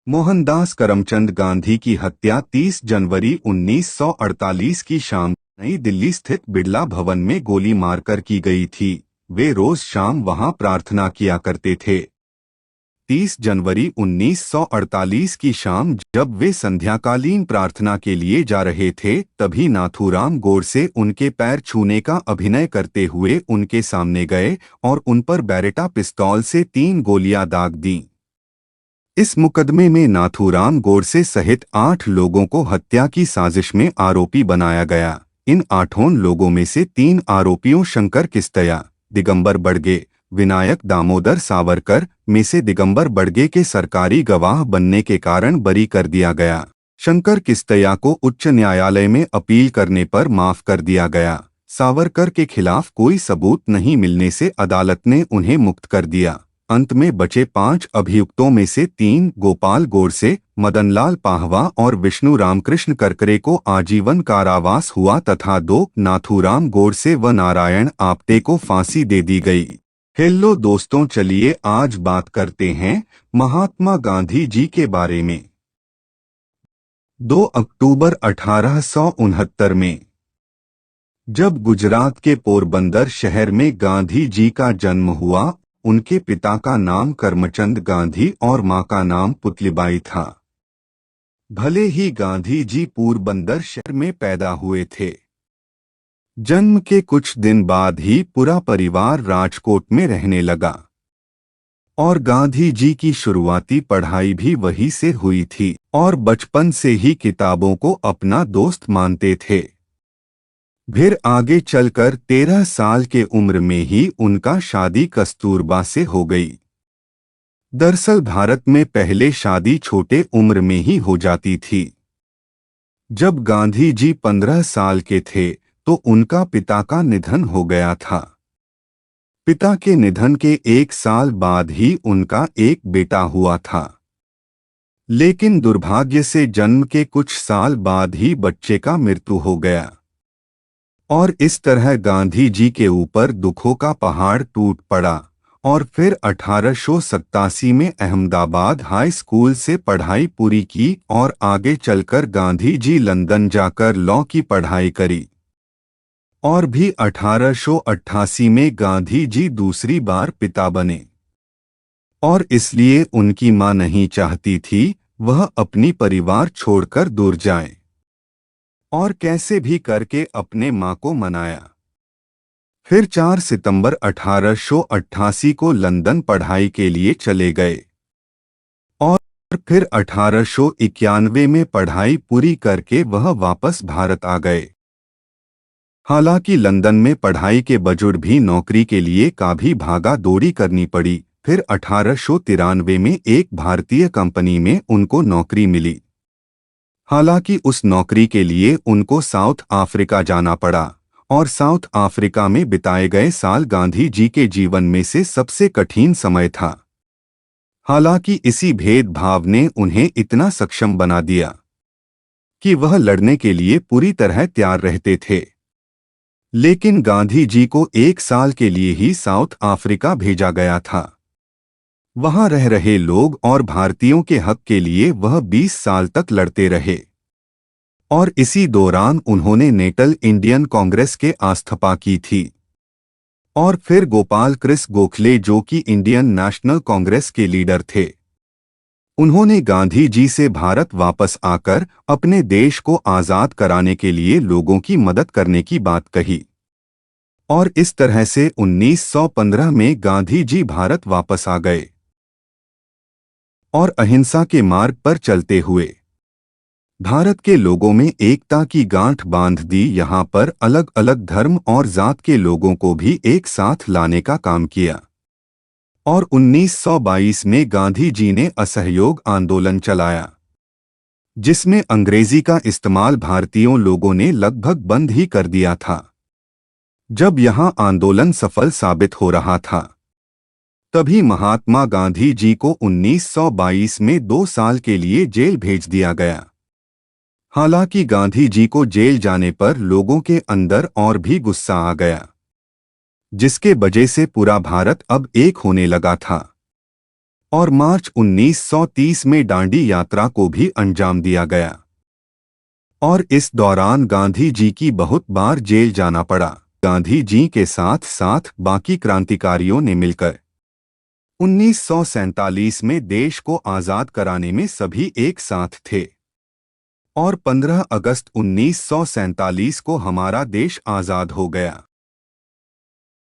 मोहनदास करमचंद गांधी की हत्या 30 जनवरी 1948 की शाम नई दिल्ली स्थित बिड़ला भवन में गोली मारकर की गई थी। वे रोज शाम वहां प्रार्थना किया करते थे। 30 जनवरी 1948 की शाम जब वे संध्याकालीन प्रार्थना के लिए जा रहे थे, तभी नाथूराम गोडसे उनके पैर छूने का अभिनय करते हुए उनके सामने गए और उन पर बैरेटा पिस्तौल से 3 गोलियां दाग दीं। इस मुकदमे में नाथूराम गोडसे सहित 8 लोगों को हत्या की साजिश में आरोपी बनाया गया। इन 8 लोगों में से 3 आरोपियों शंकर किस्तया, दिगंबर बड़गे, विनायक दामोदर सावरकर में से दिगंबर बड़गे के सरकारी गवाह बनने के कारण बरी कर दिया गया। शंकर किस्तया को उच्च न्यायालय में अपील करने पर माफ कर दिया गया। सावरकर के खिलाफ कोई सबूत नहीं मिलने से अदालत ने उन्हें मुक्त कर दिया। अंत में बचे 5 अभियुक्तों में से 3 गोपाल गोडसे, मदनलाल पाहवा और विष्णु रामकृष्ण करकरे को आजीवन कारावास हुआ तथा 2 नाथूराम गोडसे व नारायण आप्टे को फांसी दे दी गई। हेलो दोस्तों, चलिए आज बात करते हैं महात्मा गांधी जी के बारे में। 2 अक्टूबर 1869 में जब गुजरात के पोरबंदर शहर में गांधी जी का जन्म हुआ, उनके पिता का नाम करमचंद गांधी और मां का नाम पुतलीबाई था। भले ही गांधी जी पोरबंदर शहर में पैदा हुए थे, जन्म के कुछ दिन बाद ही पूरा परिवार राजकोट में रहने लगा और गांधी जी की शुरुआती पढ़ाई भी वहीं से हुई थी और बचपन से ही किताबों को अपना दोस्त मानते थे। फिर आगे चलकर 13 साल के उम्र में ही उनका शादी कस्तूरबा से हो गई। दरअसल भारत में पहले शादी छोटे उम्र में ही हो जाती थी। जब गांधी जी 15 साल के थे तो उनका पिता का निधन हो गया था। पिता के निधन के 1 साल बाद ही उनका एक बेटा हुआ था, लेकिन दुर्भाग्य से जन्म के कुछ साल बाद ही बच्चे का मृत्यु हो गया और इस तरह गांधी जी के ऊपर दुखों का पहाड़ टूट पड़ा और फिर 1887 में अहमदाबाद हाई स्कूल से पढ़ाई पूरी की और आगे चलकर गांधी जी लंदन जाकर लॉ की पढ़ाई करी और भी 1888 में गांधी जी दूसरी बार पिता बने और इसलिए उनकी मां नहीं चाहती थी वह अपनी परिवार छोड़कर दूर जाएं और कैसे भी करके अपने मां को मनाया। फिर 4 सितंबर 1888 को लंदन पढ़ाई के लिए चले गए और फिर 1891 में पढ़ाई पूरी करके वह वापस भारत आ गए। हालांकि लंदन में पढ़ाई के बजुड़ भी नौकरी के लिए काफी भागा दौड़ी करनी पड़ी। फिर 1893 में एक भारतीय कंपनी में उनको नौकरी मिली। हालांकि उस नौकरी के लिए उनको साउथ अफ्रीका जाना पड़ा और साउथ अफ्रीका में बिताए गए साल गांधी जी के जीवन में से सबसे कठिन समय था। हालांकि इसी भेदभाव ने उन्हें इतना सक्षम बना दिया कि वह लड़ने के लिए पूरी तरह तैयार रहते थे। लेकिन गांधी जी को 1 साल के लिए ही साउथ अफ्रीका भेजा गया था। वहां रह रहे लोग और भारतीयों के हक के लिए वह 20 साल तक लड़ते रहे और इसी दौरान उन्होंने नेशनल इंडियन कांग्रेस के आस्थापना की थी और फिर गोपाल कृष्ण गोखले जो कि इंडियन नेशनल कांग्रेस के लीडर थे, उन्होंने गांधी जी से भारत वापस आकर अपने देश को आजाद कराने के लिए लोगों की मदद करने की बात कही और इस तरह से 1915 में गांधी जी भारत वापस आ गए और अहिंसा के मार्ग पर चलते हुए भारत के लोगों में एकता की गांठ बांध दी। यहाँ पर अलग अलग धर्म और जात के लोगों को भी एक साथ लाने का काम किया और 1922 में गांधी जी ने असहयोग आंदोलन चलाया, जिसमें अंग्रेजी का इस्तेमाल भारतीयों लोगों ने लगभग बंद ही कर दिया था। जब यहाँ आंदोलन सफल साबित हो रहा था, तभी महात्मा गांधी जी को 1922 में 2 साल के लिए जेल भेज दिया गया। हालांकि गांधी जी को जेल जाने पर लोगों के अंदर और भी गुस्सा आ गया, जिसके वजह से पूरा भारत अब एक होने लगा था। और मार्च 1930 में दांडी यात्रा को भी अंजाम दिया गया। और इस दौरान गांधी जी की बहुत बार जेल जाना पड़ा। गांधी जी के साथ साथ बाकी क्रांतिकारियों ने मिलकर 1947 में देश को आज़ाद कराने में सभी एक साथ थे और 15 अगस्त 1947 को हमारा देश आज़ाद हो गया।